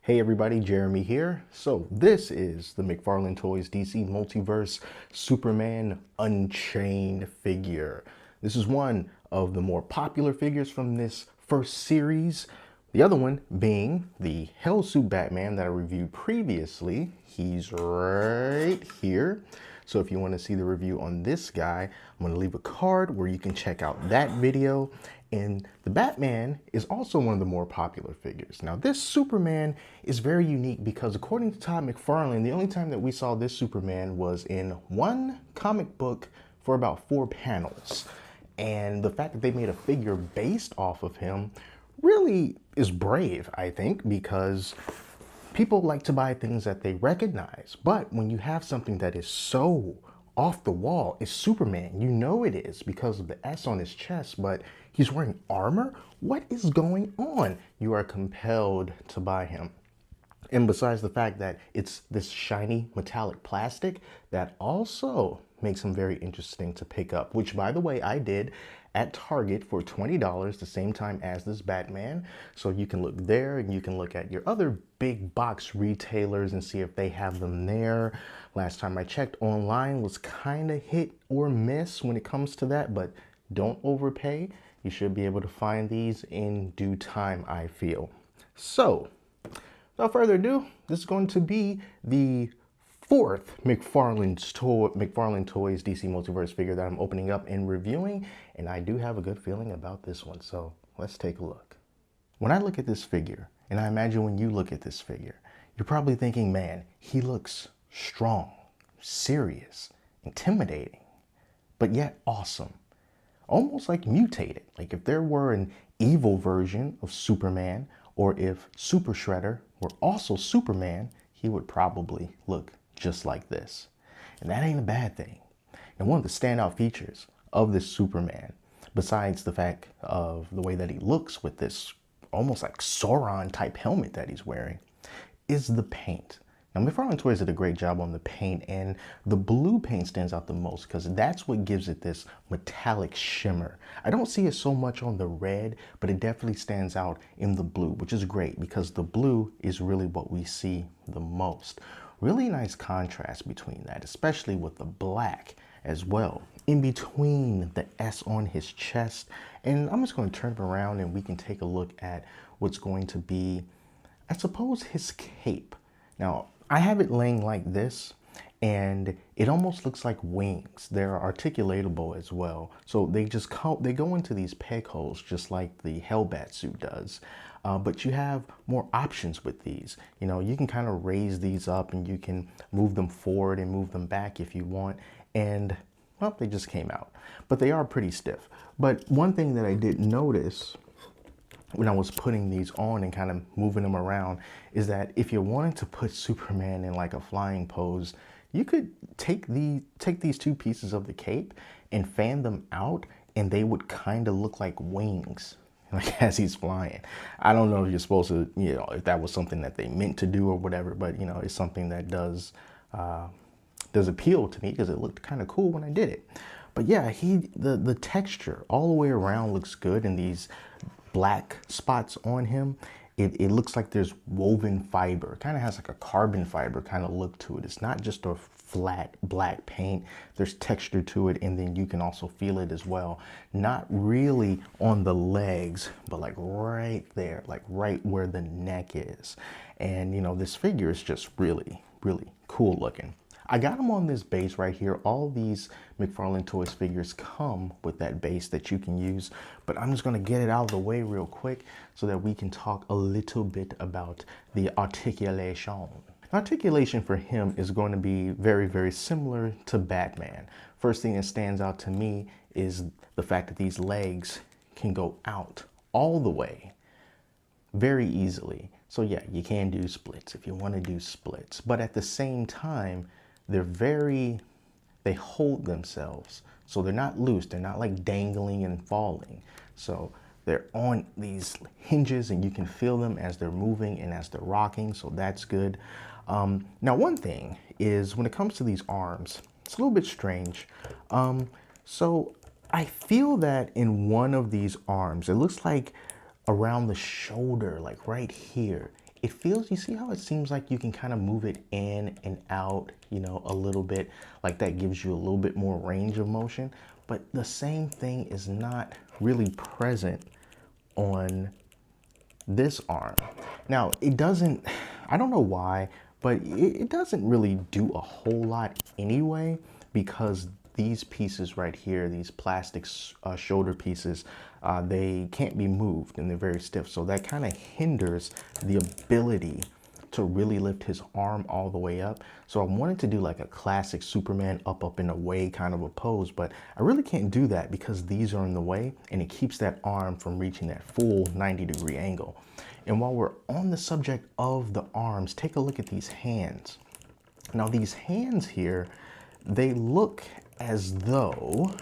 Hey everybody, Jeremy here. So this is the McFarlane Toys DC Multiverse Superman Unchained figure. This is one of the more popular figures from this first series. The other one being the Hellsuit Batman that I reviewed previously. He's right here. So if you want to see the review on this guy, I'm going to leave a card where you can check out that video. And the Batman is also one of the more popular figures. Now this Superman is very unique because according to Todd McFarlane, the only time that we saw this Superman was in one comic book for about 4 panels. And the fact that they made a figure based off of him really is brave, I think, because people like to buy things that they recognize. But when you have something that is so off the wall, it's Superman. You know it is because of the S on his chest, but he's wearing armor? What is going on? You are compelled to buy him. And besides the fact that it's this shiny metallic plastic, that also makes him very interesting to pick up, which by the way, I did at Target for $20, the same time as this Batman. So you can look there and you can look at your other big box retailers and see if they have them there. Last time I checked online was kind of hit or miss when it comes to that, but don't overpay. You should be able to find these in due time, I feel. So, without further ado, this is going to be the 4th McFarlane Toys DC Multiverse figure that I'm opening up and reviewing, and I do have a good feeling about this one, so let's take a look. When I look at this figure, and I imagine when you look at this figure, you're probably thinking, man, he looks strong, serious, intimidating, but yet awesome. Almost like mutated. Like if there were an evil version of Superman, or if Super Shredder were also Superman, he would probably look just like this. And that ain't a bad thing. And one of the standout features of this Superman, besides the fact of the way that he looks with this almost like Sauron type helmet that he's wearing, is the paint. Now, McFarlane Toys did a great job on the paint, and the blue paint stands out the most because that's what gives it this metallic shimmer. I don't see it so much on the red, but it definitely stands out in the blue, which is great because the blue is really what we see the most. Really nice contrast between that, especially with the black as well, in between the S on his chest. And I'm just going to turn it around and we can take a look at what's going to be, I suppose, his cape. Now, I have it laying like this, and it almost looks like wings. They're articulatable as well. So they go into these peg holes just like the Hellbat suit does. But you have more options with these. You know, you can kind of raise these up and you can move them forward and move them back if you want. And, well, they just came out. But they are pretty stiff. But one thing that I did notice when I was putting these on and kind of moving them around is that if you wanted to put Superman in like a flying pose, you could take these 2 pieces of the cape and fan them out and they would kind of look like wings, like as he's flying. I don't know if you're supposed to, you know, if that was something that they meant to do or whatever, but you know, it's something that does appeal to me because it looked kind of cool when I did it. But yeah, the texture all the way around looks good, and these black spots on him, it looks like there's woven fiber. It kind of has like a carbon fiber kind of look to it. It's not just a flat black paint. There's texture to it, and then you can also feel it as well. Not really on the legs, but like right there, like right where the neck is. And you know, this figure is just really, really cool looking. I got them on this base right here. All these McFarlane Toys figures come with that base that you can use, but I'm just gonna get it out of the way real quick so that we can talk a little bit about the articulation. Articulation for him is going to be very, very similar to Batman. First thing that stands out to me is the fact that these legs can go out all the way very easily. So yeah, you can do splits if you want to do splits, but at the same time, they hold themselves. So they're not loose. They're not like dangling and falling. So they're on these hinges and you can feel them as they're moving and as they're rocking. So that's good. Now, one thing is when it comes to these arms, it's a little bit strange. So I feel that in one of these arms, it looks like around the shoulder, like right here, it feels, you see how it seems like you can kind of move it in and out, you know, a little bit, like that gives you a little bit more range of motion, but the same thing is not really present on this arm. Now, it doesn't, I don't know why, but it doesn't really do a whole lot anyway, because these pieces right here, these plastic shoulder pieces, they can't be moved and they're very stiff. So that kind of hinders the ability to really lift his arm all the way up. So I wanted to do like a classic Superman up and away kind of a pose, but I really can't do that because these are in the way and it keeps that arm from reaching that full 90-degree angle. And while we're on the subject of the arms, take a look at these hands. Now these hands here, they look as though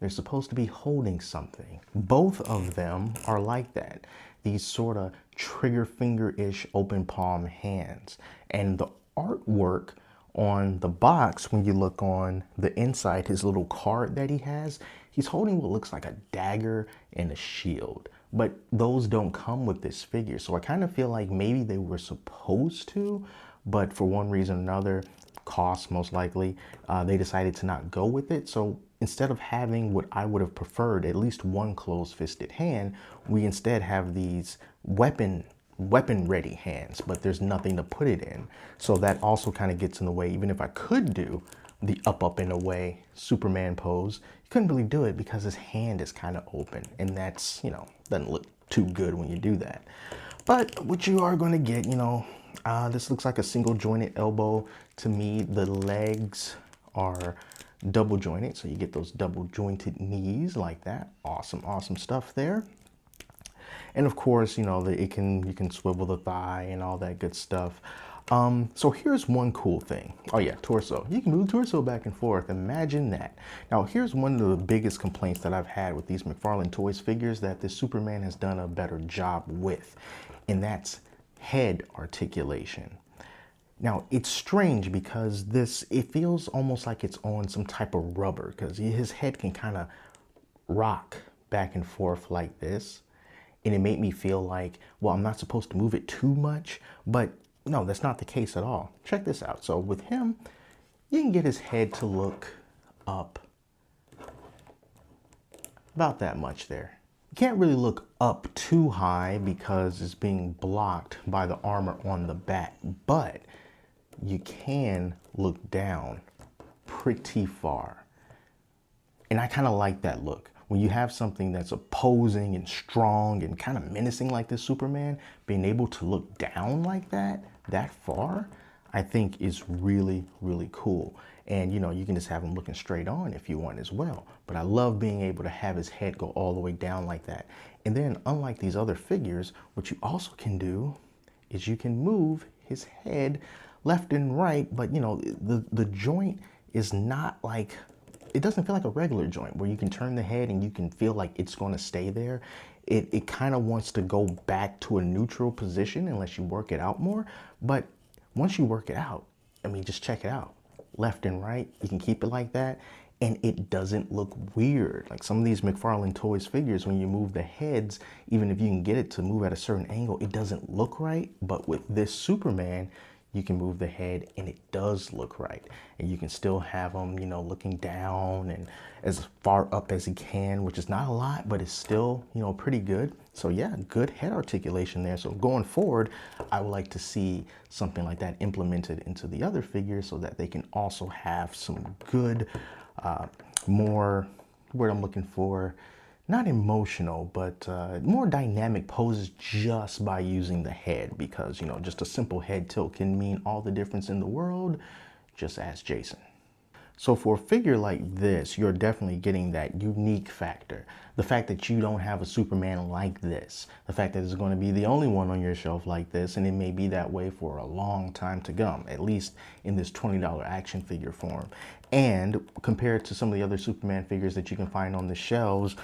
they're supposed to be holding something. Both of them are like that. These sort of trigger finger-ish open palm hands. And the artwork on the box, when you look on the inside, his little card that he has, he's holding what looks like a dagger and a shield. But those don't come with this figure. So I kind of feel like maybe they were supposed to, but for one reason or another, cost most likely, they decided to not go with it. So instead of having what I would have preferred, at least one closed-fisted hand, we instead have these weapon ready hands, but there's nothing to put it in. So that also kind of gets in the way. Even if I could do the up and away Superman pose, you couldn't really do it because his hand is kind of open, and that's, you know, doesn't look too good when you do that. But what you are going to get, you know, this looks like a single jointed elbow to me. The legs are double jointed, so you get those double jointed knees like that. Awesome, awesome stuff there. And of course, you know, you can swivel the thigh and all that good stuff. So here's one cool thing. Oh yeah, torso. You can move torso back and forth. Imagine that. Now here's one of the biggest complaints that I've had with these McFarlane Toys figures that this Superman has done a better job with, and that's head articulation. Now it's strange because it feels almost like it's on some type of rubber, because his head can kind of rock back and forth like this. And it made me feel like, well, I'm not supposed to move it too much, but no, that's not the case at all. Check this out. So with him, you can get his head to look up about that much there. You can't really look up too high because it's being blocked by the armor on the back, but you can look down pretty far. And I kind of like that look. When you have something that's opposing and strong and kind of menacing like this Superman, being able to look down like that far, I think is really, really cool. And you know, you can just have him looking straight on if you want as well. But I love being able to have his head go all the way down like that. And then unlike these other figures, what you also can do is you can move his head left and right, but you know, the joint is not like, it doesn't feel like a regular joint where you can turn the head and you can feel like it's going to stay there. It kind of wants to go back to a neutral position unless you work it out more. But once you work it out, I mean, just check it out. Left and right, you can keep it like that. And it doesn't look weird. Like some of these McFarlane Toys figures, when you move the heads, even if you can get it to move at a certain angle, it doesn't look right. But with this Superman, you can move the head and it does look right. And you can still have him, you know, looking down and as far up as he can, which is not a lot, but it's still, you know, pretty good. So yeah, good head articulation there. So going forward, I would like to see something like that implemented into the other figures so that they can also have some good, more, word I'm looking for, not emotional, but more dynamic poses just by using the head, because, you know, just a simple head tilt can mean all the difference in the world. Just ask Jason. So for a figure like this, you're definitely getting that unique factor. The fact that you don't have a Superman like this, the fact that it's going to be the only one on your shelf like this, and it may be that way for a long time to come, at least in this $20 action figure form. And compared to some of the other Superman figures that you can find on the shelves,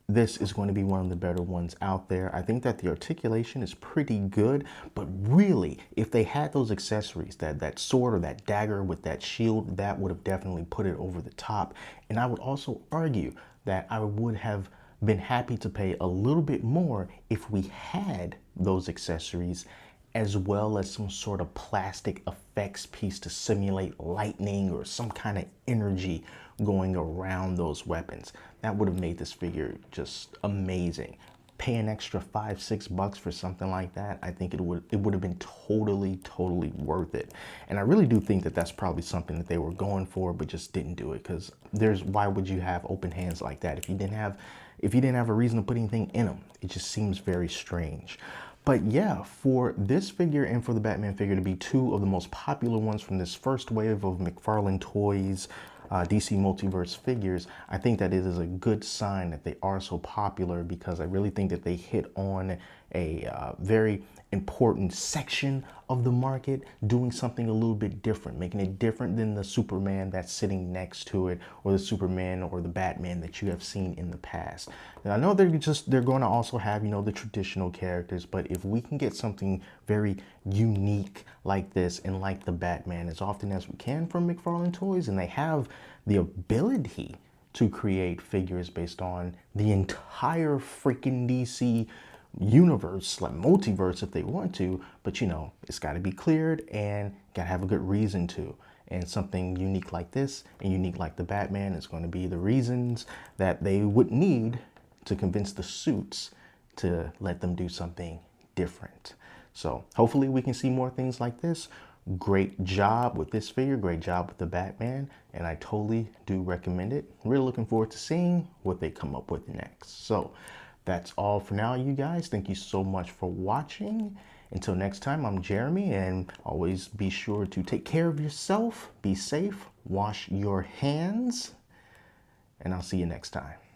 this is going to be one of the better ones out there. I think that the articulation is pretty good, but really, if they had those accessories, that sword or that dagger with that shield, that would have definitely put it over the top. And I would also argue that I would have been happy to pay a little bit more if we had those accessories as well as some sort of plastic effects piece to simulate lightning or some kind of energy going around those weapons. That would have made this figure just amazing. Pay an extra $5-6 for something like that, I think it would have been totally worth it. And I really do think that that's probably something that they were going for, but just didn't do it, because why would you have open hands like that if you didn't have a reason to put anything in them? It just seems very strange. But yeah, for this figure and for the Batman figure to be two of the most popular ones from this first wave of McFarlane Toys DC Multiverse figures, I think that it is a good sign that they are so popular, because I really think that they hit on a very important section of the market, doing something a little bit different, making it different than the Superman that's sitting next to it, or the Superman or the Batman that you have seen in the past. And I know they're going to also have, you know, the traditional characters, but if we can get something very unique like this and like the Batman as often as we can from McFarlane Toys, and they have the ability to create figures based on the entire freaking DC universe, like multiverse if they want to, but you know, it's got to be cleared and got to have a good reason to. And something unique like this and unique like the Batman is going to be the reasons that they would need to convince the suits to let them do something different. So hopefully we can see more things like this. Great job with this figure, great job with the Batman, and I totally do recommend it. Really looking forward to seeing what they come up with next. So that's all for now, you guys. Thank you so much for watching. Until next time, I'm Jeremy, and always be sure to take care of yourself, be safe, wash your hands, and I'll see you next time.